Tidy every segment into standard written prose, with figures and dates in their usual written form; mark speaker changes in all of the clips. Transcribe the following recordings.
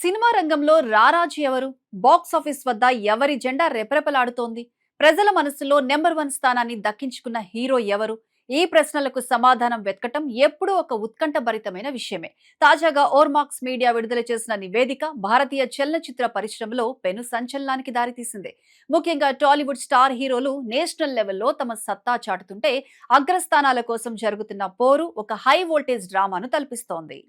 Speaker 1: Cinema రంగంలో రారాజు ఎవరు? బాక్స్ ఆఫీస్ వద్ద ఎవరి జెండా రెపరెపలాడుతోంది? ప్రజల మనసులో నెంబర్ 1 స్థానాన్ని దక్కించుకున్న హీరో ఎవరు? ఈ ప్రశ్నలకు సమాధానం వెతకటం ఎప్పుడూ ఒక ఉత్కంఠభరితమైన విషయమే. తాజాగా ఓర్మాక్స్ మీడియా విడుదల చేసిన నివేదిక భారతీయ చలనచిత్ర పరిశ్రమలో పెను సంచలనానికి దారితీసింది. ముఖ్యంగా టాలీవుడ్ స్టార్ హీరోలు నేషనల్ లెవెల్లో తమ సత్తా చాటుతుంటే, అగ్రస్థానాల కోసం జరుగుతున్న పోరు ఒక హై వోల్టేజ్ డ్రామాను తలపిస్తోంది.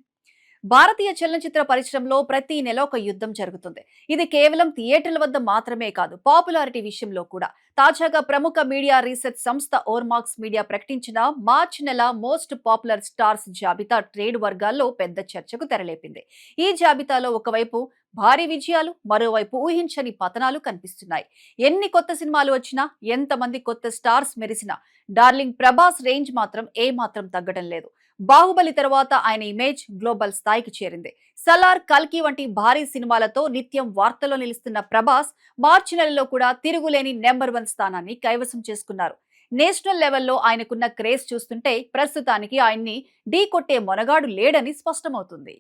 Speaker 1: భారతీయ చలనచిత్ర పరిశ్రమలో ప్రతి నెల ఒక యుద్ధం జరుగుతుంది. ఇది కేవలం థియేటర్ల వద్ద మాత్రమే కాదు, పాపులారిటీ విషయంలో కూడా. తాజాగా ప్రముఖ మీడియా రీసెర్చ్ సంస్థ ఓర్మాక్స్ మీడియా ప్రకటించిన మార్చి నెల మోస్ట్ పాపులర్ స్టార్స్ జాబితా ట్రేడ్ వర్గాల్లో పెద్ద చర్చకు తెరలేపింది. ఈ జాబితాలో ఒకవైపు భారీ విజయాలు, మరోవైపు ఊహించని పతనాలు కనిపిస్తున్నాయి. ఎన్ని కొత్త సినిమాలు వచ్చినా, ఎంతమంది కొత్త స్టార్స్ మెరిసినా డార్లింగ్ ప్రభాస్ రేంజ్ మాత్రం ఏమాత్రం తగ్గడం లేదు. బాహుబలి తర్వాత ఆయన ఇమేజ్ గ్లోబల్ స్థాయికి చేరింది. సలార్, కల్కి వంటి భారీ సినిమాలతో నిత్యం వార్తల్లో నిలుస్తున్న ప్రభాస్ మార్చి నెలలో కూడా తిరుగులేని నెంబర్ 1 స్థానాన్ని కైవసం చేసుకున్నారు. నేషనల్ లెవెల్లో ఆయనకున్న క్రేజ్ చూస్తుంటే ప్రస్తుతానికి ఆయన్ని ఢీ కొట్టే మొనగాడు లేడని స్పష్టమవుతుంది.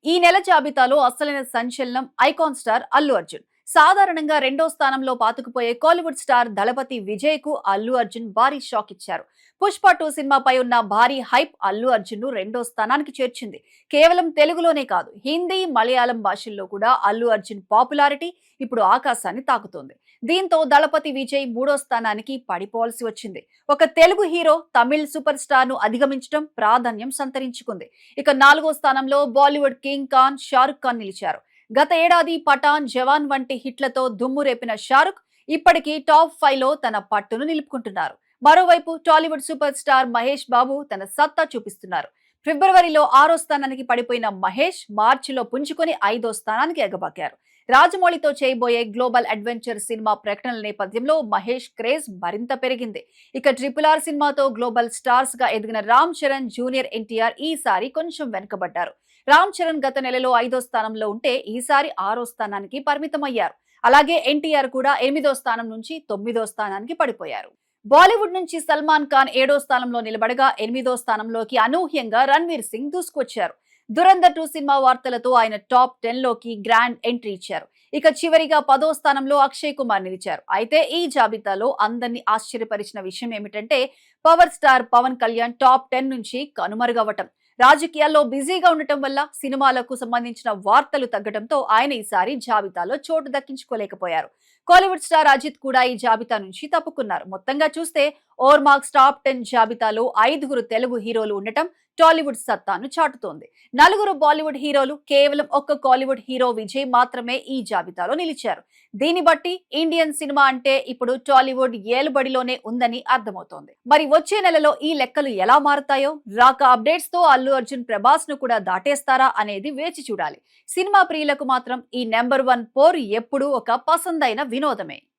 Speaker 1: ఈ నెల జాబితాలో అసలైన సంచలనం ఐకాన్ స్టార్ అల్లు అర్జున్. సాధారణంగా రెండో స్థానంలో పాతుకుపోయే కోలీవుడ్ స్టార్ దళపతి విజయ్ కు అల్లు అర్జున్ భారీ షాక్ ఇచ్చారు. పుష్ప 2 సినిమాపై ఉన్న భారీ హైప్ అల్లు అర్జున్ ను రెండో స్థానానికి చేర్చింది. కేవలం తెలుగులోనే కాదు, హిందీ, మలయాళం భాషల్లో కూడా అల్లు అర్జున్ పాపులారిటీ ఇప్పుడు ఆకాశాన్ని తాకుతోంది. దీంతో దళపతి విజయ్ మూడో స్థానానికి పడిపోవాల్సి వచ్చింది. ఒక Telugu hero Tamil super star ను అధిగమించడం ప్రాధాన్యం సంతరించుకుంది. ఇక 4వ స్థానంలో బాలీవుడ్ కింగ్ ఖాన్ షారుఖ్ ఖాన్ నిలిచారు. గత ఏడాది పఠాన్, జవాన్ వంటి హిట్లతో దుమ్ము రేపిన షారుఖ్ ఇప్పటికీ టాప్ 5 లో తన పట్టును నిలుపుకుంటున్నారు. మరోవైపు టాలీవుడ్ సూపర్ స్టార్ మహేష్ బాబు తన సత్తా చూపిస్తున్నారు. ఫిబ్రవరిలో 6వ స్థానానికి పడిపోయిన మహేష్ మార్చిలో పుంజుకొని 5వ స్థానానికి ఎగబాకారు. రాజమౌళితో చేయబోయే గ్లోబల్ అడ్వెంచర్ సినిమా ప్రకటనల నేపథ్యంలో మహేష్ క్రేజ్ మరింత పెరిగింది. ఇక RRR సినిమాతో గ్లోబల్ స్టార్స్ గా ఎదిగిన రామ్ చరణ్, జూనియర్ ఎన్టీఆర్ ఈసారి కొంచెం వెనుకబడ్డారు. రామ్ చరణ్ గత నెలలో 5వ స్థానంలో ఉంటే ఈసారి 6వ స్థానానికి పరిమితమయ్యారు. అలాగే ఎన్టీఆర్ కూడా 8వ స్థానం నుంచి 9వ స్థానానికి పడిపోయారు. బాలీవుడ్ నుంచి సల్మాన్ ఖాన్ 7వ స్థానంలో నిలబడగా 8వ స్థానంలోకి అనూహ్యంగా రణ్వీర్ సింగ్ దూసుకొచ్చారు. దురంధర్ 2 సినిమా వార్తలతో ఆయన టాప్ 10 లోకి గ్రాండ్ ఎంట్రీ ఇచ్చారు. ఇక చివరిగా 10వ స్థానంలో అక్షయ్ కుమార్ నిలిచారు. అయితే ఈ జాబితాలో అందరినీ ఆశ్చర్యపరిచిన విషయం ఏమిటంటే, power star Pawan Kalyan top 10 నుంచి కనుమరుగవటం. రాజకీయాల్లో బిజీగా ఉండటం వల్ల సినిమాలకు సంబంధించిన వార్తలు తగ్గడంతో ఆయన ఈసారి జాబితాలో చోటు దక్కించుకోలేకపోయారు. కోలీవుడ్ స్టార్ అజిత్ కూడా ఈ జాబితా నుంచి తప్పుకున్నారు. మొత్తంగా చూస్తే ఓర్మాక్స్ టాప్ 10 జాబితాలో 5గురు తెలుగు హీరోలు ఉండటం టాలీవుడ్ సత్తాను చాటుతోంది. 4గురు బాలీవుడ్ హీరోలు, కేవలం ఒక్క కోలీవుడ్ హీరో విజయ్ మాత్రమే ఈ జాబితాలో నిలిచారు. దీన్ని బట్టి ఇండియన్ సినిమా అంటే ఇప్పుడు టాలీవుడ్ ఏలుబడిలోనే ఉందని అర్థమవుతోంది. మరి వచ్చే నెలలో ఈ లెక్కలు ఎలా మారుతాయో, రాక అప్డేట్స్ తో అల్లు అర్జున్ ప్రభాస్ ను కూడా దాటేస్తారా అనేది వేచి చూడాలి. సినిమా ప్రియులకు మాత్రం ఈ నెంబర్ 1 పోరు ఎప్పుడూ ఒక పసందైన వినోదమే.